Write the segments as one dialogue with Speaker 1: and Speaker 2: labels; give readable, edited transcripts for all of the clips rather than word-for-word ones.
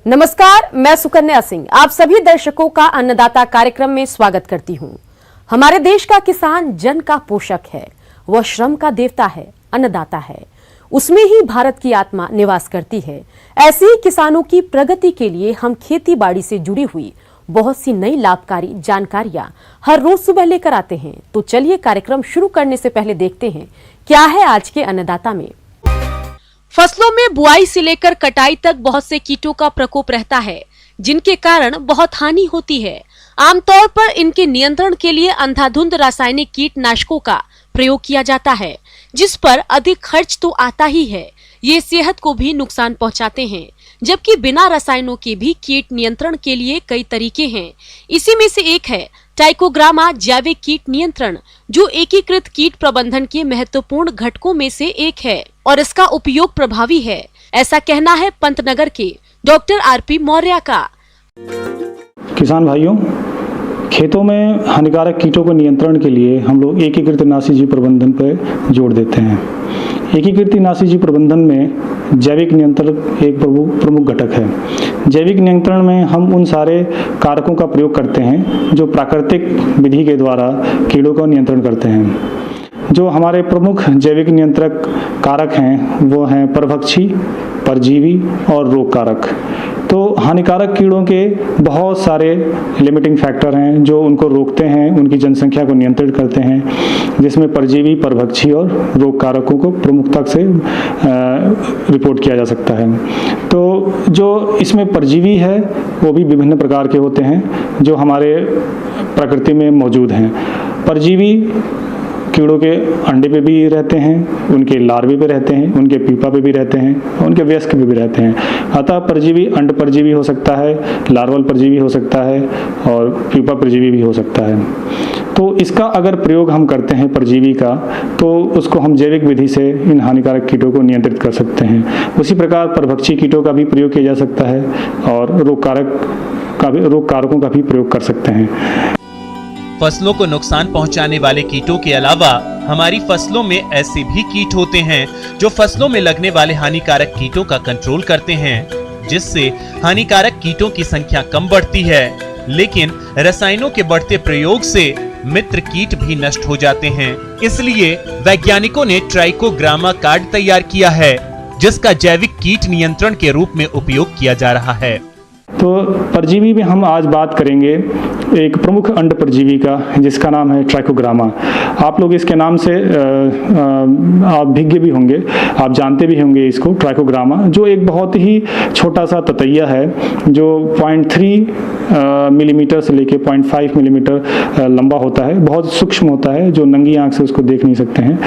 Speaker 1: नमस्कार, मैं सुकन्या सिंह आप सभी दर्शकों का अन्नदाता कार्यक्रम में स्वागत करती हूं। हमारे देश का किसान जन का पोषक है, वह श्रम का देवता है, अन्नदाता है। उसमें ही भारत की आत्मा निवास करती है। ऐसे ही किसानों की प्रगति के लिए हम खेती बाड़ी से जुड़ी हुई बहुत सी नई लाभकारी जानकारियां हर रोज सुबह लेकर आते हैं। तो चलिए कार्यक्रम शुरू करने से पहले देखते हैं क्या है आज के अन्नदाता में। फसलों में बुआई से लेकर कटाई तक बहुत से कीटों का प्रकोप रहता है, जिनके कारण बहुत हानि होती है। आमतौर पर इनके नियंत्रण के लिए अंधाधुंध रासायनिक कीटनाशकों का प्रयोग किया जाता है, जिस पर अधिक खर्च तो आता ही है, ये सेहत को भी नुकसान पहुंचाते हैं। जबकि बिना रसायनों के भी कीट नियंत्रण के लिए कई तरीके हैं। इसी में से एक है ट्राइकोग्रामा जैविक कीट नियंत्रण, जो एकीकृत कीट प्रबंधन के महत्वपूर्ण घटकों में से एक है और इसका उपयोग प्रभावी है, ऐसा कहना है पंतनगर के डॉक्टर आरपी मौर्य का।
Speaker 2: किसान भाइयों, खेतों में हानिकारक कीटों को नियंत्रण के लिए हम लोग एकीकृत नाशीजीव प्रबंधन पर जोर देते हैं। एकीकृत नाशीजीव प्रबंधन में जैविक नियंत्रण एक प्रमुख घटक है। जैविक नियंत्रण में हम उन सारे कारकों का प्रयोग करते हैं जो प्राकृतिक विधि के द्वारा कीड़ों का नियंत्रण करते हैं। जो हमारे प्रमुख जैविक नियंत्रक कारक हैं वो हैं परभक्षी, परजीवी और रोग कारक। तो हानिकारक कीड़ों के बहुत सारे लिमिटिंग फैक्टर हैं जो उनको रोकते हैं, उनकी जनसंख्या को नियंत्रित करते हैं, जिसमें परजीवी, परभक्षी और रोग कारकों को प्रमुखता से रिपोर्ट किया जा सकता है। तो जो इसमें परजीवी है वो भी विभिन्न प्रकार के होते हैं जो हमारे प्रकृति में मौजूद हैं। परजीवी कीड़ों के अंडे पे भी रहते हैं, उनके लार्वे पे रहते हैं, उनके पीपा पे भी रहते हैं, उनके वयस्क पे भी रहते हैं। अतः परजीवी अंड परजीवी हो सकता है, लार्वल परजीवी हो सकता है और पीपा परजीवी भी हो सकता है। तो इसका अगर प्रयोग हम करते हैं परजीवी का, तो उसको हम जैविक विधि से इन हानिकारक कीटों को नियंत्रित कर सकते हैं। उसी प्रकार परभक्षी कीटों का भी प्रयोग किया जा सकता है और रोग कारकों का भी प्रयोग कर सकते हैं।
Speaker 3: फसलों को नुकसान पहुंचाने वाले कीटों के अलावा हमारी फसलों में ऐसे भी कीट होते हैं जो फसलों में लगने वाले हानिकारक कीटों का कंट्रोल करते हैं, जिससे हानिकारक कीटों की संख्या कम बढ़ती है। लेकिन रसायनों के बढ़ते प्रयोग से मित्र कीट भी नष्ट हो जाते हैं। इसलिए वैज्ञानिकों ने ट्राइकोग्रामा कार्ड तैयार किया है, जिसका जैविक कीट नियंत्रण के रूप में उपयोग किया जा रहा है।
Speaker 2: तो परजीवी में हम आज बात करेंगे एक प्रमुख अंड परजीवी का, जिसका नाम है ट्राइकोग्रामा। आप लोग इसके नाम से आप भिज्ञ भी होंगे, आप जानते भी होंगे इसको, ट्राइकोग्रामा, जो एक बहुत ही छोटा सा ततैया है जो 0.3 मिलीमीटर से लेके 0.5 मिलीमीटर लंबा होता है। बहुत सूक्ष्म होता है, जो नंगी आंख से उसको देख नहीं सकते हैं।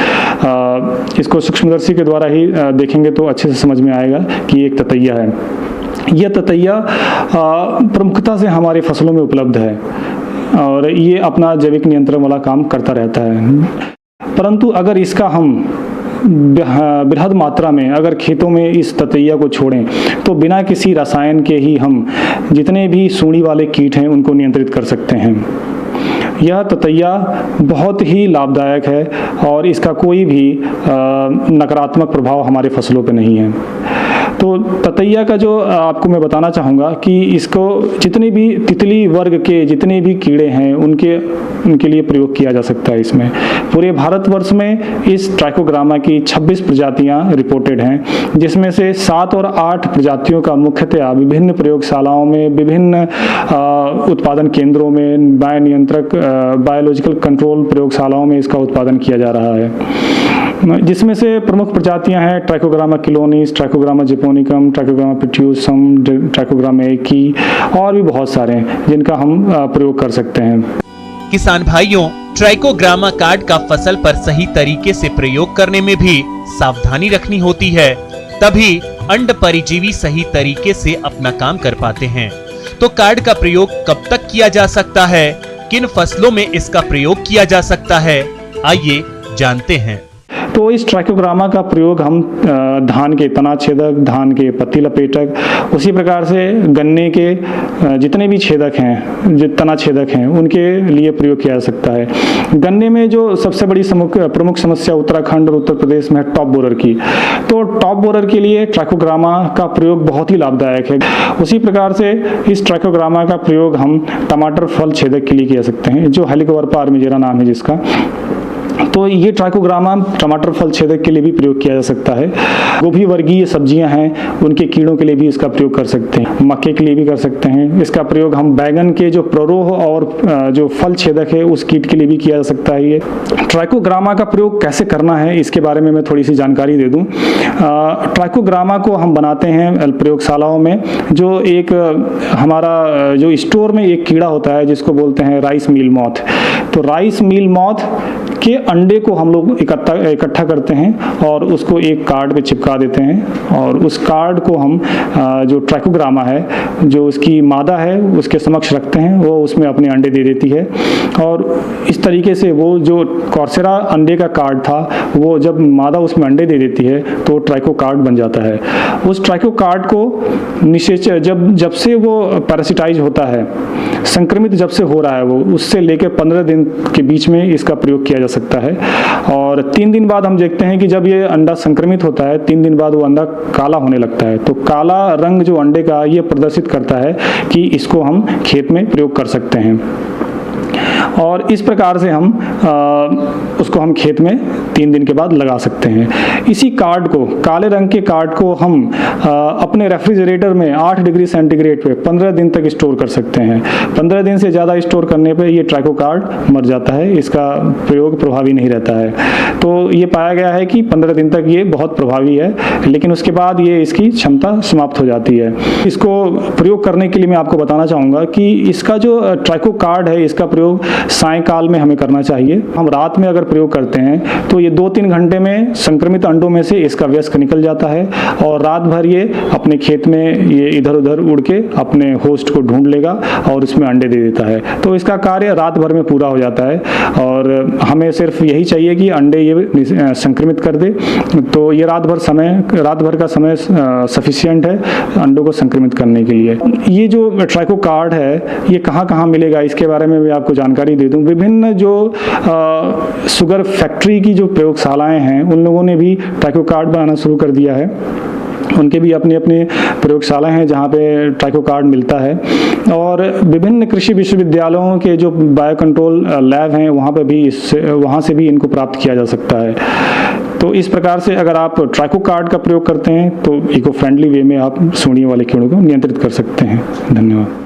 Speaker 2: इसको सूक्ष्मदर्शी के द्वारा ही देखेंगे तो अच्छे से समझ में आएगा कि एक ततैया है। यह ततैया प्रमुखता से हमारी फसलों में उपलब्ध है और ये अपना जैविक नियंत्रण वाला काम करता रहता है। परंतु अगर इसका हम बृहद मात्रा में अगर खेतों में इस ततैया को छोड़ें तो बिना किसी रसायन के ही हम जितने भी सूंडी वाले कीट हैं उनको नियंत्रित कर सकते हैं। यह ततैया बहुत ही लाभदायक है और इसका कोई भी नकारात्मक प्रभाव हमारे फसलों पर नहीं है। तो ततैया का जो आपको मैं बताना चाहूँगा कि इसको जितने भी तितली वर्ग के जितने भी कीड़े हैं उनके लिए प्रयोग किया जा सकता है। इसमें पूरे भारतवर्ष में इस ट्राइकोग्रामा की 26 प्रजातियां रिपोर्टेड हैं, जिसमें से 7 और 8 प्रजातियों का मुख्यतया विभिन्न प्रयोगशालाओं में, विभिन्न उत्पादन केंद्रों में, बायोलॉजिकल कंट्रोल प्रयोगशालाओं में इसका उत्पादन किया जा रहा है। जिसमें से प्रमुख प्रजातियां हैं Trichogramma chilonis, Trichogramma japonicum, Trichogramma pretiosum, Trichogramma achaeae और भी बहुत सारे हैं जिनका हम प्रयोग कर सकते हैं।
Speaker 3: किसान भाइयों, ट्राइकोग्रामा कार्ड का फसल पर सही तरीके से प्रयोग करने में भी सावधानी रखनी होती है, तभी अंड परिजीवी सही तरीके से अपना काम कर पाते हैं। तो कार्ड का प्रयोग कब तक किया जा सकता है, किन फसलों में इसका प्रयोग किया जा सकता है, आइए जानते हैं।
Speaker 2: तो इस ट्राइकोग्रामा का प्रयोग हम धान के तना छेदक, धान के पत्ती लपेटक, उसी प्रकार से गन्ने के जितने भी छेदक हैं, जो तना छेदक हैं, उनके लिए प्रयोग किया जा सकता है। गन्ने में जो सबसे बड़ी प्रमुख समस्या उत्तराखंड और उत्तर प्रदेश में है टॉप बोरर की, तो टॉप बोरर के लिए ट्राइकोग्रामा का प्रयोग बहुत ही लाभदायक है। उसी प्रकार से इस ट्राइकोग्रामा का प्रयोग हम टमाटर फल छेदक के लिए किया सकते हैं, जो हेलिकोवर्पा आर्मिजेरा नाम है जिसका। तो ये ट्राइकोग्रामा टमाटर फल छेदक के लिए भी प्रयोग किया जा सकता है। गोभी वर्गीय सब्जियां हैं, उनके कीड़ों के लिए भी इसका प्रयोग कर सकते हैं, मक्के के लिए भी कर सकते हैं। इसका प्रयोग हम बैगन के जो प्ररोह और जो फल छेदक है उस कीट के लिए भी किया जा सकता है। ये ट्राइकोग्रामा का प्रयोग कैसे करना है इसके बारे में मैं थोड़ी सी जानकारी दे दूं। ट्राइकोग्रामा को हम बनाते हैं प्रयोगशालाओं में, जो एक हमारा जो स्टोर में एक कीड़ा होता है जिसको बोलते हैं राइस मील मॉथ। तो राइस मील मॉथ के अंडे को हम लोग इकट्ठा करते हैं और उसको एक कार्ड पे चिपका देते हैं, और उस कार्ड को हम जो ट्राइकोग्रामा है, जो उसकी मादा है, उसके समक्ष रखते हैं। वो उसमें अपने अंडे दे देती है, और इस तरीके से वो जो कॉर्सेरा अंडे का कार्ड था, वो जब मादा उसमें अंडे दे देती है तो ट्राइको कार्ड बन जाता है। उस ट्राइको कार्ड को निषेचन जब से वो पैरासिटाइज होता है, संक्रमित जब से हो रहा है वो, उससे लेकर 15 दिन के बीच में इसका प्रयोग किया जा सकता है। और 3 दिन बाद हम देखते हैं कि जब ये अंडा संक्रमित होता है, 3 दिन बाद वो अंडा काला होने लगता है। तो काला रंग जो अंडे का, ये प्रदर्शित करता है कि इसको हम खेत में प्रयोग कर सकते हैं। और इस प्रकार से हम उसको हम खेत में 3 दिन के बाद लगा सकते हैं। इसी कार्ड को, काले रंग के कार्ड को हम अपने रेफ्रिजरेटर में 8 डिग्री सेंटीग्रेड पे 15 दिन तक स्टोर कर सकते हैं। 15 दिन से ज़्यादा स्टोर करने पे ये ट्राइको कार्ड मर जाता है, इसका प्रयोग प्रभावी नहीं रहता है। तो ये पाया गया है कि 15 दिन तक ये बहुत प्रभावी है, लेकिन उसके बाद ये इसकी क्षमता समाप्त हो जाती है। इसको प्रयोग करने के लिए मैं आपको बताना चाहूँगा कि इसका जो ट्राइको कार्ड है, इसका प्रयोग सायंकाल में हमें करना चाहिए। हम रात में अगर प्रयोग करते हैं तो ये 2-3 घंटे में संक्रमित अंडों में से इसका वयस्क निकल जाता है, और रात भर ये अपने खेत में ये इधर उधर उड़ के अपने होस्ट को ढूंढ लेगा और उसमें अंडे दे देता है। तो इसका कार्य रात भर में पूरा हो जाता है, और हमें सिर्फ यही चाहिए कि अंडे ये संक्रमित कर दे। तो ये रात भर का समय सफिशिएंट है अंडों को संक्रमित करने के लिए। ये जो ट्राइको कार्ड है, ये कहाँ कहाँ मिलेगा इसके बारे में भी आपको जानकारी दे दूं। विभिन्न जो शुगर फैक्ट्री की जो प्रयोगशालाएं हैं, उन लोगों ने भी ट्राइको कार्ड बनाना शुरू कर दिया है। उनके भी अपने अपने प्रयोगशालाएं हैं जहाँ पे ट्राइको कार्ड मिलता है, और विभिन्न कृषि विश्वविद्यालयों के जो बायो कंट्रोल लैब हैं, वहाँ से भी इनको प्राप्त किया जा सकता है। तो इस प्रकार से अगर आप ट्राइको कार्ड का प्रयोग करते हैं तो इको फ्रेंडली वे में आप सूंडी वाले कीड़ों को नियंत्रित कर सकते हैं। धन्यवाद।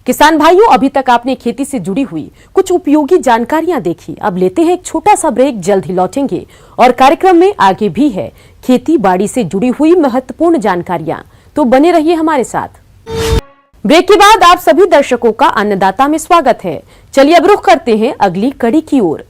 Speaker 1: किसान भाइयों, अभी तक आपने खेती से जुड़ी हुई कुछ उपयोगी जानकारियां देखी। अब लेते हैं एक छोटा सा ब्रेक, जल्द ही लौटेंगे और कार्यक्रम में आगे भी है खेती बाड़ी से जुड़ी हुई महत्वपूर्ण जानकारियां, तो बने रहिए हमारे साथ। ब्रेक के बाद आप सभी दर्शकों का अन्नदाता में स्वागत है। चलिए अब रुख करते हैं अगली कड़ी की ओर।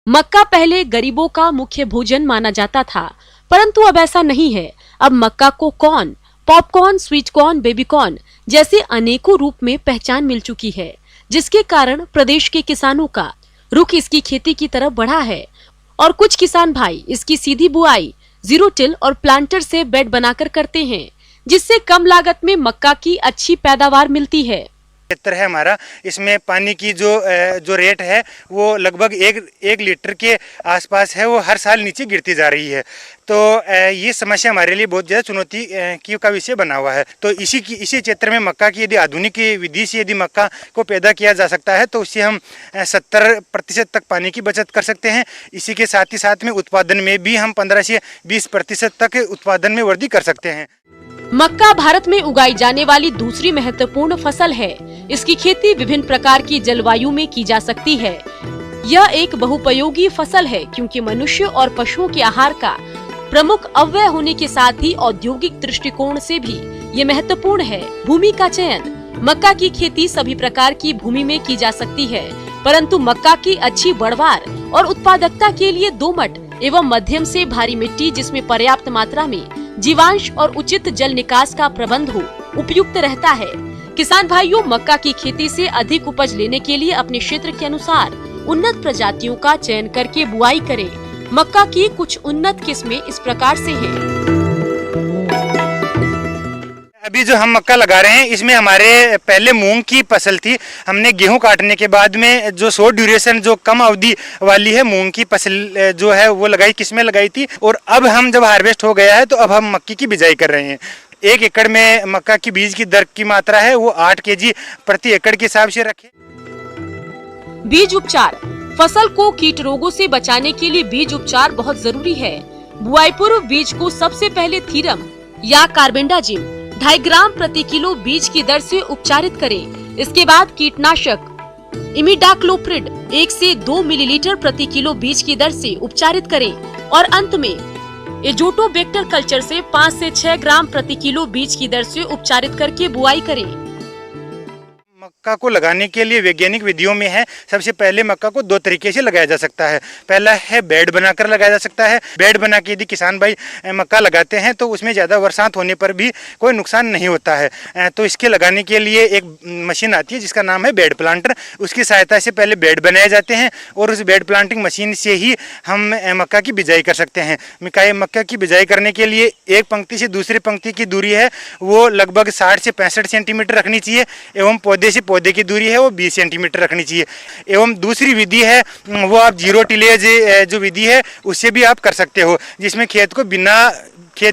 Speaker 1: मक्का पहले गरीबों का मुख्य भोजन माना जाता था, परंतु अब ऐसा नहीं है। अब मक्का को corn, popcorn, sweet corn, baby corn जैसे अनेकों रूप में पहचान मिल चुकी है, जिसके कारण प्रदेश के किसानों का रुख इसकी खेती की तरफ बढ़ा है। और कुछ किसान भाई इसकी सीधी बुआई जीरो टिल और प्लांटर से बेड बनाकर करते हैं, जिससे कम लागत में मक्का की अच्छी पैदावार मिलती है।
Speaker 4: क्षेत्र है हमारा, इसमें पानी की जो रेट है वो लगभग 1 लीटर के आसपास है, वो हर साल नीचे गिरती जा रही है। तो ये समस्या हमारे लिए बहुत ज़्यादा चुनौती का विषय बना हुआ है। तो इसी क्षेत्र में मक्का की यदि आधुनिक विधि से यदि मक्का को पैदा किया जा सकता है तो उससे हम 70% तक पानी की बचत कर सकते हैं। इसी के साथ ही साथ में उत्पादन में भी हम 15 से 20% तक उत्पादन में वृद्धि कर सकते हैं।
Speaker 1: मक्का भारत में उगाई जाने वाली दूसरी महत्वपूर्ण फसल है। इसकी खेती विभिन्न प्रकार की जलवायु में की जा सकती है। यह एक बहुपयोगी फसल है क्योंकि मनुष्य और पशुओं के आहार का प्रमुख अव्यय होने के साथ ही औद्योगिक दृष्टिकोण से भी ये महत्वपूर्ण है। भूमि का चयन, मक्का की खेती सभी प्रकार की भूमि में की जा सकती है, परंतु मक्का की अच्छी बढ़वार और उत्पादकता के लिए दोमट एवं मध्यम से भारी मिट्टी जिसमें पर्याप्त मात्रा में जीवांश और उचित जल निकास का प्रबंध हो उपयुक्त रहता है। किसान भाइयों, मक्का की खेती से अधिक उपज लेने के लिए अपने क्षेत्र के अनुसार उन्नत प्रजातियों का चयन करके बुआई करें। मक्का की कुछ उन्नत किस्में इस प्रकार से हैं।
Speaker 4: अभी जो हम मक्का लगा रहे हैं इसमें हमारे पहले मूंग की फसल थी। हमने गेहूं काटने के बाद में जो शॉर्ट ड्यूरेशन जो कम अवधि वाली है मूंग की फसल जो है वो लगाई, किस्में लगाई थी। और अब हम जब हार्वेस्ट हो गया है तो अब हम मक्की की बिजाई कर रहे हैं। 1 एकड़ में मक्का की बीज की दर की मात्रा है वो 8 kg प्रति एकड़ के हिसाब से रखें।
Speaker 1: बीज उपचार। फसल को कीट रोगों से बचाने के लिए बीज उपचार बहुत जरूरी है। बुआई पूर्व बीज को सबसे पहले थीरम या कार्बेंडाजिम 2.5 ग्राम प्रति किलो बीज की दर से उपचारित करें। इसके बाद कीटनाशक इमिडाक्लोप्रिड 1 से 2 मिलीलीटर प्रति किलो बीज की दर से उपचारित करें और अंत में एजोटोबैक्टर कल्चर से 5 से 6 ग्राम प्रति किलो बीज की दर से उपचारित करके बुआई करें।
Speaker 4: मक्का को लगाने के लिए वैज्ञानिक विधियों में है, सबसे पहले मक्का को 2 तरीके से लगाया जा सकता है। पहला है बेड बनाकर लगाया जा सकता है। बेड बना के यदि किसान भाई मक्का लगाते हैं तो उसमें ज़्यादा बरसात होने पर भी कोई नुकसान नहीं होता है। तो इसके लगाने के लिए एक मशीन आती है जिसका नाम है बेड प्लांटर। उसकी सहायता से पहले बेड बनाए जाते हैं और उस बेड प्लांटिंग मशीन से ही हम मक्का की बिजाई कर सकते हैं। मक्का की बिजाई करने के लिए एक पंक्ति से दूसरी पंक्ति की दूरी है वो लगभग 60 से 65 सेंटीमीटर रखनी चाहिए एवं पौधे से पौधे की दूरी है वो 20 सेंटीमीटर रखनी चाहिए। एवं दूसरी विधि है वो आप जीरो टिलेज जो विधि है उससे भी आप कर सकते हो, जिसमें खेत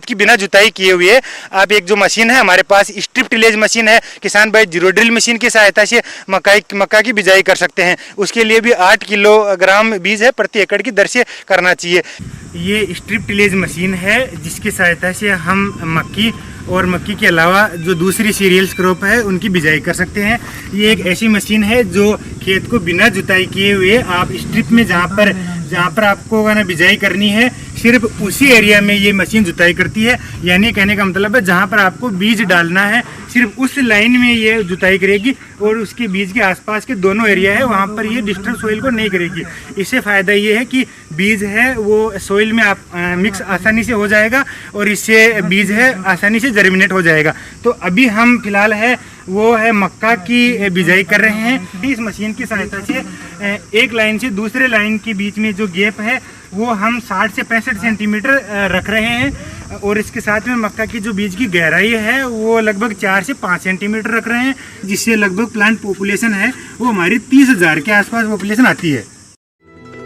Speaker 4: की बिना जुताई किए हुए आप एक जो मशीन है हमारे पास स्ट्रिप टिलेज मशीन है, किसान भाई जीरो ड्रिल मशीन की सहायता से मक्का की बिजाई कर सकते हैं। उसके लिए भी 8 किलोग्राम बीज है प्रति एकड़ की दर से करना चाहिए। ये स्ट्रिप टिलेज मशीन है जिसकी सहायता से हम मक्की और मक्की के अलावा जो दूसरी सीरियल्स क्रॉप है उनकी बिजाई कर सकते हैं। ये एक ऐसी मशीन है जो खेत को बिना जुताई किए हुए आप स्ट्रिप में जहाँ पर आपको ना बिजाई करनी है सिर्फ उसी एरिया में ये मशीन जुताई करती है। यानी कहने का मतलब है जहाँ पर आपको बीज डालना है सिर्फ उस लाइन में ये जुताई करेगी और उसके बीज के आसपास के दोनों एरिया है वहाँ पर ये डिस्टर्ब सोइल को नहीं करेगी। इससे फ़ायदा ये है कि बीज है वो सोइल में आप मिक्स आसानी से हो जाएगा और इससे बीज है आसानी से जर्मिनेट हो जाएगा। तो अभी हम फिलहाल है वो है मक्का की बिजाई कर रहे हैं। इस मशीन की सहायता से एक लाइन से दूसरे लाइन के बीच में जो गैप है वो हम 60 से 65 सेंटीमीटर रख रहे हैं और इसके साथ में मक्का की जो बीज की गहराई है वो लगभग 4 से 5 सेंटीमीटर रख रहे हैं, जिससे लगभग प्लांट पॉपुलेशन है वो हमारी 30,000 के आसपास पॉपुलेशन आती है।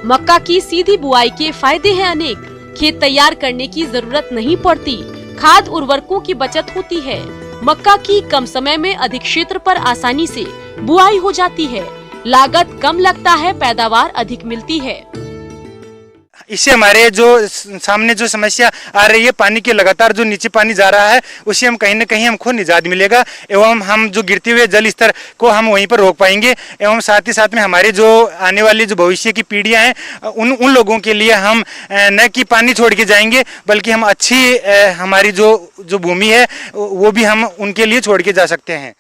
Speaker 1: मक्का की सीधी बुआई के फायदे हैं अनेक। खेत तैयार करने की जरूरत नहीं पड़ती, खाद उर्वरकों की बचत होती है। मक्का की कम समय में अधिक क्षेत्र पर आसानी से बुआई हो जाती है, लागत कम लगता है, पैदावार अधिक मिलती है।
Speaker 4: इससे हमारे जो सामने जो समस्या आ रही है पानी के लगातार जो नीचे पानी जा रहा है उससे हम कहीं न कहीं हमको निजात मिलेगा एवं हम जो गिरते हुए जल स्तर को हम वहीं पर रोक पाएंगे एवं साथ ही साथ में हमारे जो आने वाली जो भविष्य की पीढ़ियां हैं उन लोगों के लिए हम न कि पानी छोड़ के जाएंगे बल्कि हम अच्छी हमारी जो भूमि है वो भी हम उनके लिए छोड़ के जा सकते हैं।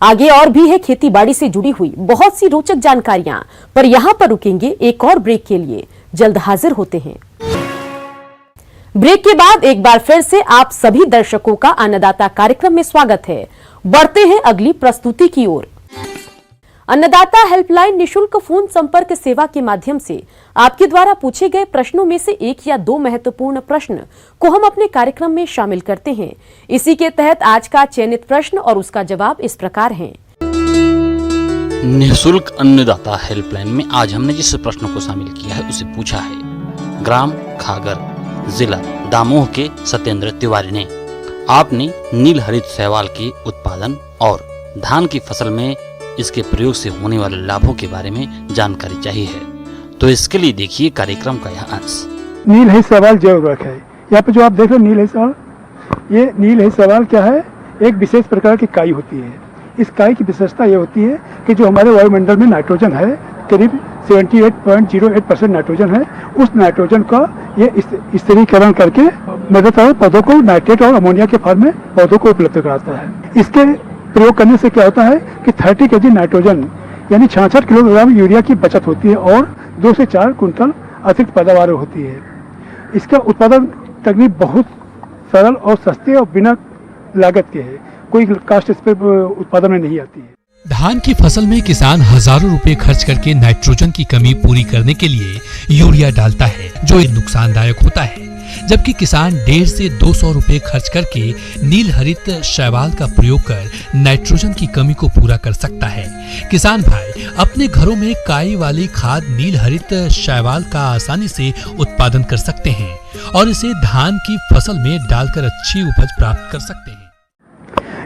Speaker 1: आगे और भी है खेती बाड़ी से जुड़ी हुई बहुत सी रोचक जानकारियां, पर यहाँ पर रुकेंगे एक और ब्रेक के लिए। जल्द हाजिर होते हैं। ब्रेक के बाद एक बार फिर से आप सभी दर्शकों का अन्नदाता कार्यक्रम में स्वागत है। बढ़ते हैं अगली प्रस्तुति की ओर। अन्नदाता हेल्पलाइन निशुल्क फोन संपर्क सेवा के माध्यम से आपके द्वारा पूछे गए प्रश्नों में से 1 या 2 महत्वपूर्ण प्रश्न को हम अपने कार्यक्रम में शामिल करते हैं। इसी के तहत आज का चयनित प्रश्न और उसका जवाब इस प्रकार है।
Speaker 5: निःशुल्क अन्नदाता हेल्पलाइन में आज हमने जिस प्रश्न को शामिल किया है उसे पूछा है ग्राम खागर, जिला दामोह के सत्येंद्र तिवारी ने। आपने नील हरित शैवाल के उत्पादन और धान की फसल में इसके प्रयोग से होने वाले लाभों के बारे में जानकारी चाहिए है, तो इसके लिए देखिए कार्यक्रम का यह अंश।
Speaker 6: नील हरित शैवाल जैव उर्वरक है। यहाँ पे जो आप देख रहे हैं नील हरित शैवाल, ये नील हरित शैवाल क्या है, एक विशेष प्रकार की काई होती है। इस काई की विशेषता ये होती है कि जो हमारे वायुमंडल में नाइट्रोजन है करीब 78.08% नाइट्रोजन है, उस नाइट्रोजन का ये स्थिरीकरण करके मदद पौधों को नाइट्रेट और अमोनिया के फॉर्म में पौधों को उपलब्ध कराता है। इसके प्रयोग करने से क्या होता है कि 30 kg नाइट्रोजन यानी 66 किलोग्राम यूरिया की बचत होती है और 2 से 4 कुंटल अतिरिक्त पैदावार होती है। इसका उत्पादन तकनीक बहुत सरल और सस्ते और बिना लागत के है, कोई कास्ट इस पर उत्पादन में नहीं आती है।
Speaker 7: धान की फसल में किसान हजारों रुपए खर्च करके नाइट्रोजन की कमी पूरी करने के लिए यूरिया डालता है, जो नुकसानदायक होता है, जबकि किसान 150 से 200 रुपए खर्च करके नील हरित शैवाल का प्रयोग कर नाइट्रोजन की कमी को पूरा कर सकता है। किसान भाई अपने घरों में काई वाली खाद नील हरित शैवाल का आसानी से उत्पादन कर सकते हैं और इसे धान की फसल में डालकर अच्छी उपज प्राप्त कर सकते हैं।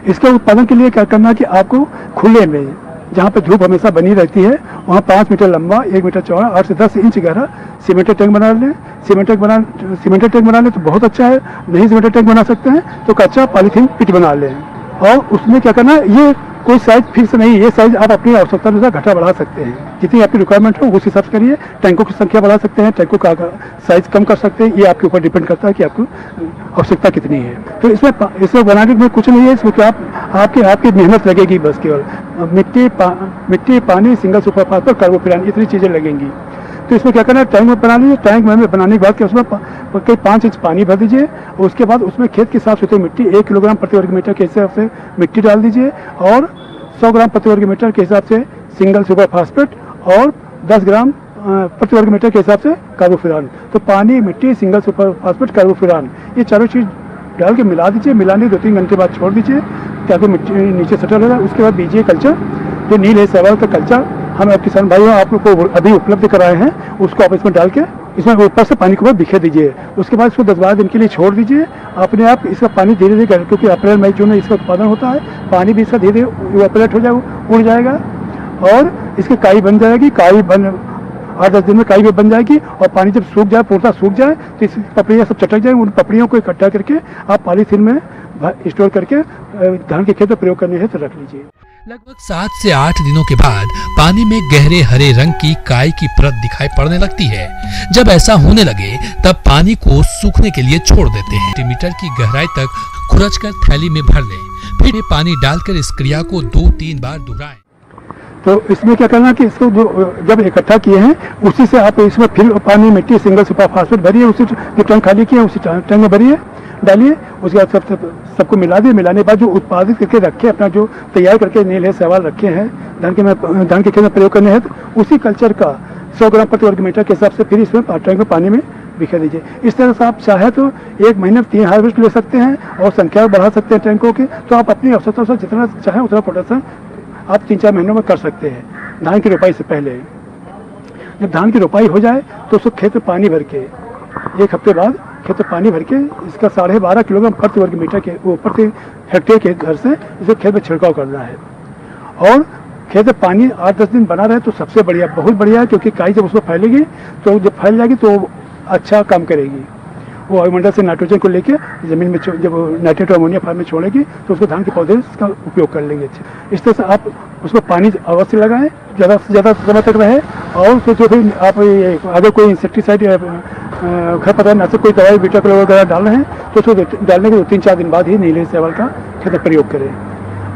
Speaker 6: इसके उत्पादन के लिए क्या करना है कि आपको खुले में, जहाँ पे धूप हमेशा बनी रहती है, वहाँ 5 मीटर लंबा, 1 मीटर चौड़ा, 8 से 10 इंच गहरा सीमेंटेड टैंक बना लें। सीमेंटेड टैंक बना लें तो बहुत अच्छा है। नहीं सीमेंटेड टैंक बना सकते हैं तो कच्चा पॉलीथीन पिट बना लें। और उसमें क्या करना है, ये कोई साइज फिक्स नहीं, ये साइज आप अपनी आवश्यकता अनुसार घटा बढ़ा सकते हैं। जितनी आपकी रिक्वायरमेंट हो उस हिसाब से करिए। टैंकों की संख्या बढ़ा सकते हैं, टैंकों का साइज कम कर सकते हैं। ये आपके ऊपर डिपेंड करता है कि आपको आवश्यकता कितनी है। तो इसमें बनाने में कुछ नहीं है, इसमें क्या आपकी मेहनत लगेगी बस। केवल मिट्टी, पानी, सिंगल सुपर फास्फेट, कार्बोफिरान, इतनी चीज़ें लगेंगी। तो इसमें क्या करना है, टैंक में बना लीजिए। टैंक में बनाने के बाद उसमें कई 5 इंच पानी भर दीजिए। उसके बाद उसमें खेत के साफ सुथरी मिट्टी 1 किलोग्राम प्रति वर्ग मीटर के हिसाब से मिट्टी डाल दीजिए और 100 ग्राम प्रति वर्ग मीटर के हिसाब से सिंगल सुपर फास्फेट और 10 ग्राम प्रति वर्ग मीटर के हिसाब से कार्बोफिरान। तो पानी, मिट्टी, सिंगल सुपर फास्फेट, कार्बोफिरान, ये चारों चीज़ डाल के मिला दीजिए। मिलाने 2-3 घंटे बाद छोड़ दीजिए ताकि मिट्टी नीचे सेटल हो जाए। उसके बाद बीजिए कल्चर, जो नील है शैवाल का कल्चर हम किसान भाइयों आप लोग को अभी उपलब्ध कराए हैं, उसको आप इसमें डाल के इसमें ऊपर से पानी को बिखेर दीजिए। उसके बाद इसको 10-12 दिन के लिए छोड़ दीजिए। अपने आप इसका पानी धीरे धीरे, क्योंकि अप्रैल मई जून में इसका उत्पादन होता है, पानी भी इसका धीरे धीरे इवेपोरेट हो जाए, उड़ जाएगा और इसकी काई बन जाएगी। 8-10 दिन में काई भी बन जाएगी और पानी जब सूख जाए, पूर्णतः सूख जाए, तो इस पपड़ियाँ सब चटक जाए। उन पपड़ियों को इकट्ठा करके आप पॉलीथीन में स्टोर करके धान के खेत में प्रयोग करने है तो रख लीजिए।
Speaker 7: लगभग 7 से 8 दिनों के बाद पानी में गहरे हरे रंग की काई की परत दिखाई पड़ने लगती है। जब ऐसा होने लगे तब पानी को सूखने के लिए छोड़ देते हैं। सेंटीमीटर की गहराई तक खुरचकर थैली में भर लें, फिर पानी डालकर इस क्रिया को 2-3 बार दोहराएं।
Speaker 6: तो इसमें क्या करना कि इसको जब इकट्ठा किए हैं उसी से आप इसमें फिर पानी, मिट्टी, सिंगल सुपर फास्फेट भरिए। उसी जो टैंक खाली किए उसी टैंक में भरिए, डालिए। उसके बाद सबको मिला दिए। मिलाने के बाद जो उत्पादित करके रखे, अपना जो तैयार करके नील है शैवाल रखे हैं धान के खेत में प्रयोग करने हैं, तो उसी कल्चर का 100 ग्राम प्रति वर्ग मीटर के हिसाब से फिर इसमें टैंक में पानी में बिखेर दीजिए। इस तरह से आप चाहे तो 1 महीने में 3 हार्वेस्ट ले सकते हैं और संख्या बढ़ा सकते हैं टैंकों की। तो आप अपनी आवश्यकता से जितना चाहें उतना प्रोडक्शन आप 3-4 महीनों में कर सकते हैं। धान की रोपाई से पहले जब धान की रोपाई हो जाए तो उसको खेत में पानी भर के 1 हफ्ते बाद खेत में पानी भर के इसका 12.5 किलोग्राम प्रति वर्ग मीटर के प्रति हेक्टेयर के दर से इसे खेत में छिड़काव करना है। और खेत में पानी 8-10 दिन बना रहे तो सबसे बढ़िया, बहुत बढ़िया है, क्योंकि काई जब उसमें फैलेगी तो जब फैल जाएगी तो अच्छा काम करेगी। वो वायुमंडल से नाइट्रोजन को लेके जमीन में जब नाइट्रेट और अमोनिया फॉर्म में छोड़ेगी तो उसको धान के पौधे इसका उपयोग कर लेंगे। इस तरह से आप उसको पानी अवश्य लगाएं, ज़्यादा से ज़्यादा समय तक रहे। और उसको जो भी आप अगर कोई इंसेक्टिसाइड या खरपतवार नाशक कोई दवाई बीटाक्लोर वगैरह डाल रहे हैं तो उसको डालने के 2-3-4 दिन बाद ही नीले शैवाल का खेत में प्रयोग करें।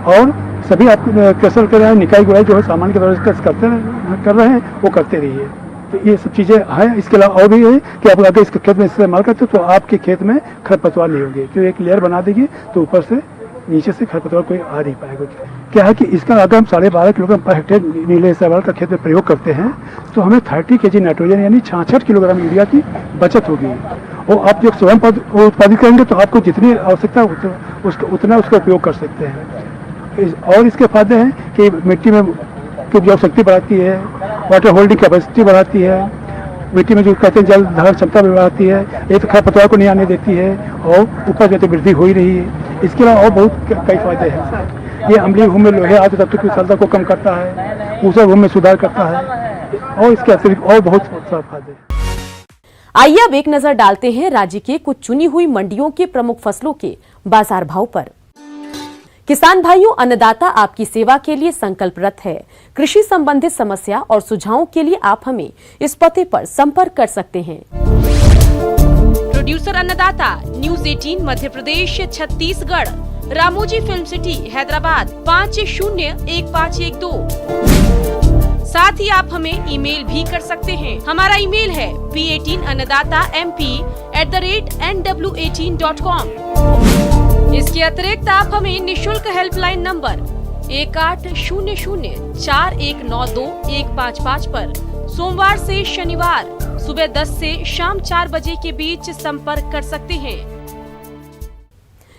Speaker 6: और सभी आप कसर कर रहे हैं, निकाई गुड़ाई जो है सामान के द्वारा कर रहे हैं वो करते रहिए। तो ये सब चीज़ें हैं। इसके अलावा और भी है कि आप अगर इसके खेत में इस्तेमाल करते हो तो आपके खेत में खरपतवार नहीं होगी, क्योंकि एक लेयर बना देगी तो ऊपर से नीचे से खरपतवार कोई आ नहीं पाएगा। क्या है कि इसका अगर हम 12.5 किलोग्राम पर हेक्टेयर नीले शैवाल का खेत में प्रयोग करते हैं तो हमें 30 kg नाइट्रोजन यानी 66 किलोग्राम यूरिया की बचत होगी। और आप जब स्वयं उत्पादित करेंगे तो आपको जितनी आवश्यकता उतना उसका उपयोग कर सकते हैं। और इसके फायदे हैं कि मिट्टी में की उपजाऊ शक्ति बढ़ाती है, वाटर होल्डिंग कैपेसिटी बढ़ाती है, मिट्टी में जो कहते हैं जल धारण क्षमता भी बढ़ाती है, एक तो खरपतवार को नहीं आने देती है और उपज में वृद्धि हो ही रही है। इसके अलावा और बहुत कई फायदे हैं। ये अम्लीय भूमि में लोहे आदि तत्वों की विफलता को कम करता है, ऊसर भूमि में सुधार करता है और इसके अतिरिक्त और बहुत सारे फायदे।
Speaker 1: आइए अब एक नजर डालते हैं राज्य के कुछ चुनी हुई मंडियों के प्रमुख फसलों के बाजार भाव पर। किसान भाइयों, अन्नदाता आपकी सेवा के लिए संकल्परत है। कृषि संबंधित समस्या और सुझावों के लिए आप हमें इस पते पर संपर्क कर सकते हैं।
Speaker 8: प्रोड्यूसर अन्नदाता, news 18 Madhya Pradesh, Chhattisgarh, Ramoji film city, Hyderabad 501512। साथ ही आप हमें ईमेल भी कर सकते हैं। हमारा ईमेल है p18annadatamp@nw18.com। इसके अतिरिक्त आप हमें निशुल्क हेल्पलाइन नंबर 18004192 पर सोमवार से शनिवार सुबह 10 से शाम 4 बजे के बीच संपर्क कर सकते हैं।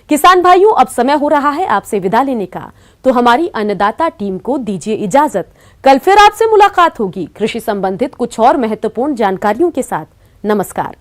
Speaker 1: किसान भाइयों, अब समय हो रहा है आपसे विदा लेने का, तो हमारी अन्नदाता टीम को दीजिए इजाजत। कल फिर आपसे मुलाकात होगी कृषि संबंधित कुछ और महत्वपूर्ण जानकारियों के साथ। नमस्कार।